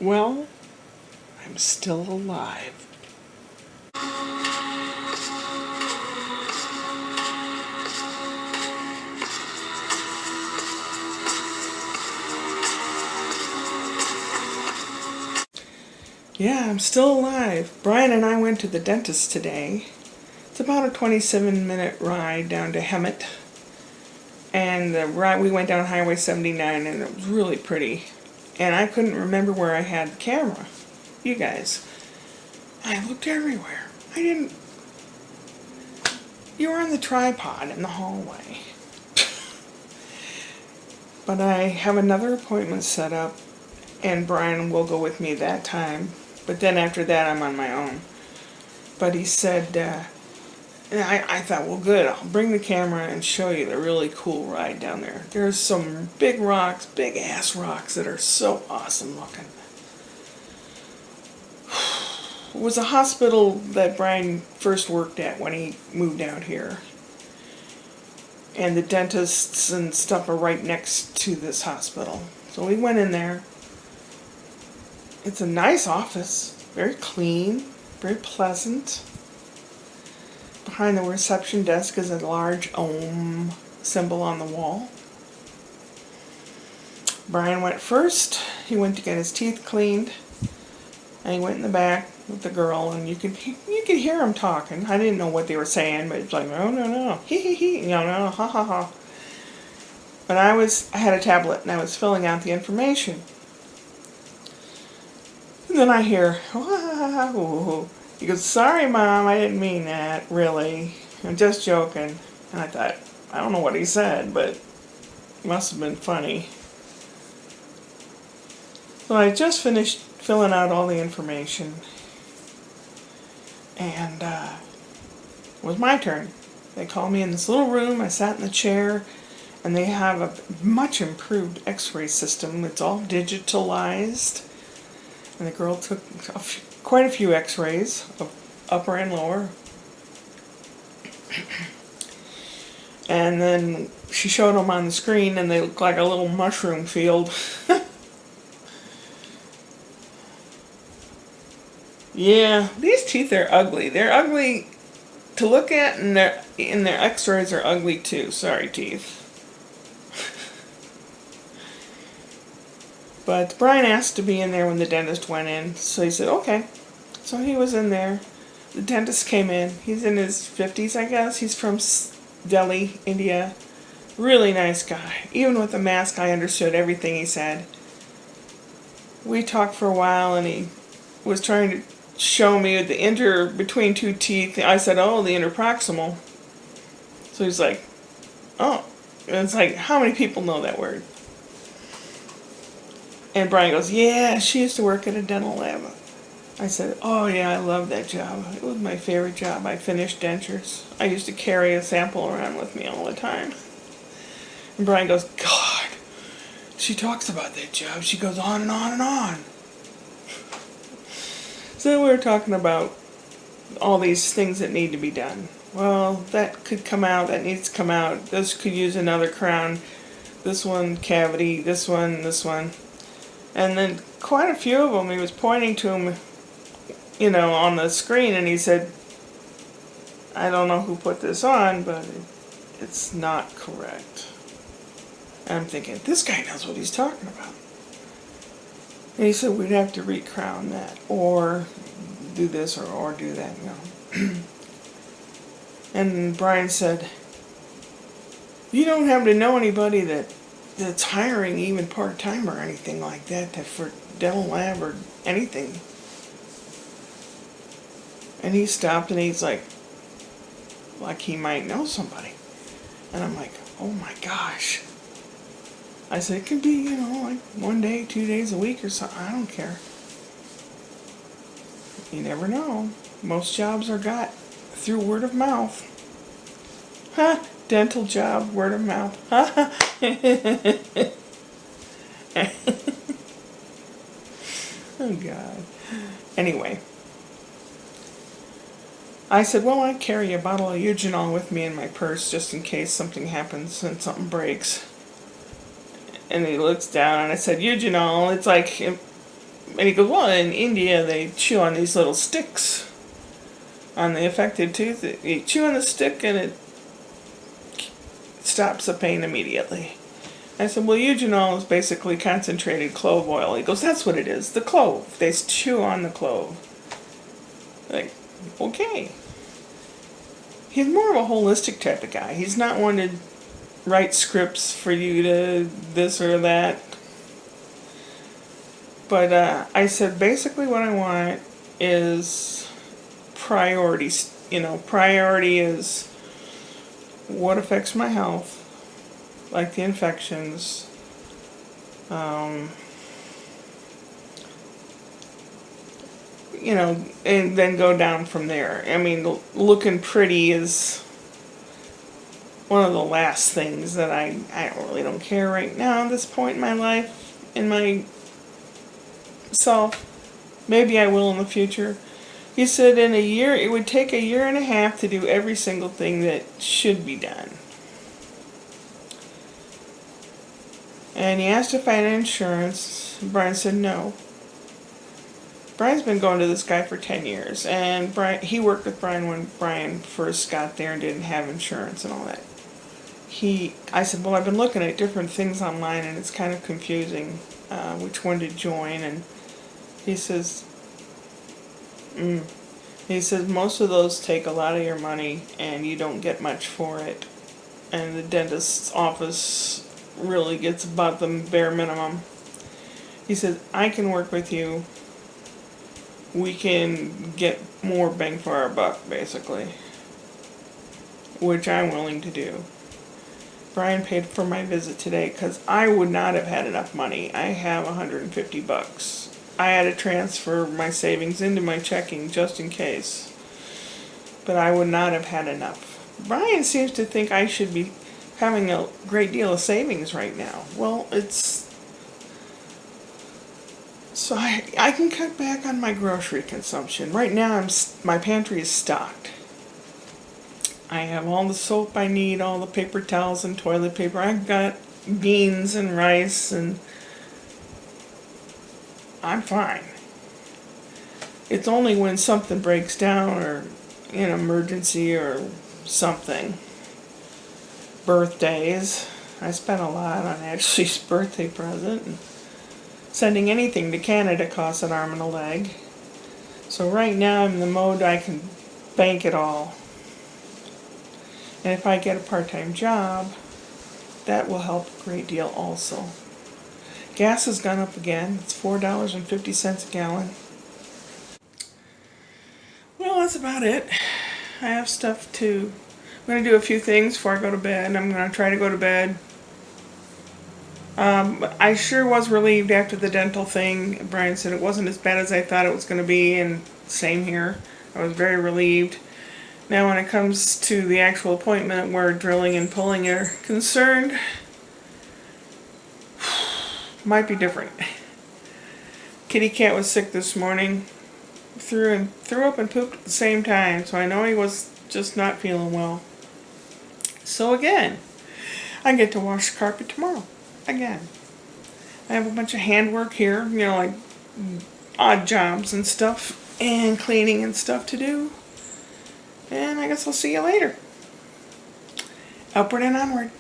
Well, I'm still alive. Yeah, I'm still alive. Brian and I went to the dentist today. It's about a 27-minute ride down to Hemet. And we went down Highway 79 and it was really pretty. And I couldn't remember where I had the camera. You guys. I looked everywhere. I didn't... You were on the tripod in the hallway. But I have another appointment set up, and Brian will go with me that time. But then after that, I'm on my own. But he said, and I thought, well, good, I'll bring the camera and show you the really cool ride down there. There's some big rocks, big ass rocks that are so awesome looking. It was a hospital that Brian first worked at when he moved out here. And the dentists and stuff are right next to this hospital. So we went in there. It's a nice office, very clean, very pleasant. Behind the reception desk is a large Om symbol on the wall. Brian went first. He went to get his teeth cleaned. And he went in the back with the girl, and you could hear him talking. I didn't know what they were saying, but it's like, oh, no, he, no, ha, ha, ha. But I had a tablet, and I was filling out the information. And then I hear, oh. He goes, sorry, Mom, I didn't mean that, really. I'm just joking. And I thought, I don't know what he said, but it must have been funny. So I just finished filling out all the information. And it was my turn. They called me in this little room. I sat in the chair, and they have a much improved x-ray system. It's all digitalized. And the girl took quite a few x-rays, of upper and lower. And then she showed them on the screen, and they looked like a little mushroom field. Yeah, these teeth are ugly. They're ugly to look at, and their x-rays are ugly too. Sorry, teeth. But Brian asked to be in there when the dentist went in, so he said, okay. So he was in there. The dentist came in. He's in his 50s, I guess. He's from Delhi, India. Really nice guy. Even with the mask, I understood everything he said. We talked for a while, and he was trying to show me the between two teeth. I said, oh, the interproximal. So he's like, oh. And it's like, how many people know that word? And Brian goes, yeah, she used to work at a dental lab. I said, oh yeah, I love that job. It was my favorite job. I finished dentures. I used to carry a sample around with me all the time. And Brian goes, God, she talks about that job. She goes on and on and on. So we were talking about all these things that need to be done. Well, that could come out, that needs to come out. This could use another crown. This one, cavity, this one. And then quite a few of them, he was pointing to them, on the screen, and he said, I don't know who put this on, but it's not correct. And I'm thinking, this guy knows what he's talking about. And he said, we'd have to recrown that, or do this, or do that, And Brian said, you don't happen to know anybody that's hiring even part-time or anything like that for dental lab or anything? And he stopped, and he's like he might know somebody. And I'm like, oh my gosh. I said, it could be, like 1 day, 2 days a week or something. I don't care. You never know. Most jobs are got through word of mouth. Huh? Dental job, word of mouth. Huh? Oh, God. Anyway. I said, well, I carry a bottle of eugenol with me in my purse just in case something happens and something breaks. And he looks down, and I said, eugenol, it's like And he goes, well, in India they chew on these little sticks on the affected tooth. You chew on the stick and it stops the pain immediately. I said, well, eugenol is basically concentrated clove oil. He goes, that's what it is, the clove. They chew on the clove. Like, okay. He's more of a holistic type of guy. He's not one to write scripts for you to this or that. But I said, basically what I want is priorities. Priority is what affects my health, like the infections, and then go down from there. I mean, looking pretty is one of the last things that I really don't care right now at this point in my life, in my self. Maybe I will in the future. He said in a year, it would take 1.5 years to do every single thing that should be done. And he asked if I had insurance. Brian said no. Brian's been going to this guy for 10 years. And he worked with Brian when Brian first got there and didn't have insurance and all that. I said, well, I've been looking at different things online and it's kind of confusing which one to join. And he says, most of those take a lot of your money and you don't get much for it. And the dentist's office really gets about the bare minimum. He said, I can work with you. We can get more bang for our buck, basically. Which I'm willing to do. Brian paid for my visit today because I would not have had enough money. I have $150. I had to transfer my savings into my checking just in case. But I would not have had enough. Brian seems to think I should be having a great deal of savings right now. Well, so I can cut back on my grocery consumption. Right now, my pantry is stocked. I have all the soap I need, all the paper towels and toilet paper. I've got beans and rice, and I'm fine. It's only when something breaks down or an emergency or something. Birthdays. I spent a lot on Ashley's birthday present. And sending anything to Canada costs an arm and a leg. So right now I'm in the mode I can bank it all. And if I get a part-time job, that will help a great deal also. Gas has gone up again. It's $4.50 a gallon. Well, that's about it. I have stuff to... I'm going to do a few things before I go to bed. I'm going to try to go to bed. I sure was relieved after the dental thing. Brian said it wasn't as bad as I thought it was going to be, and same here. I was very relieved. Now when it comes to the actual appointment where drilling and pulling are concerned, might be different. Kitty Cat was sick this morning. Threw up and pooped at the same time, so I know he was just not feeling well. So again, I get to wash the carpet tomorrow. Again. I have a bunch of handwork here, like odd jobs and stuff, and cleaning and stuff to do. And I guess I'll see you later. Upward and onward.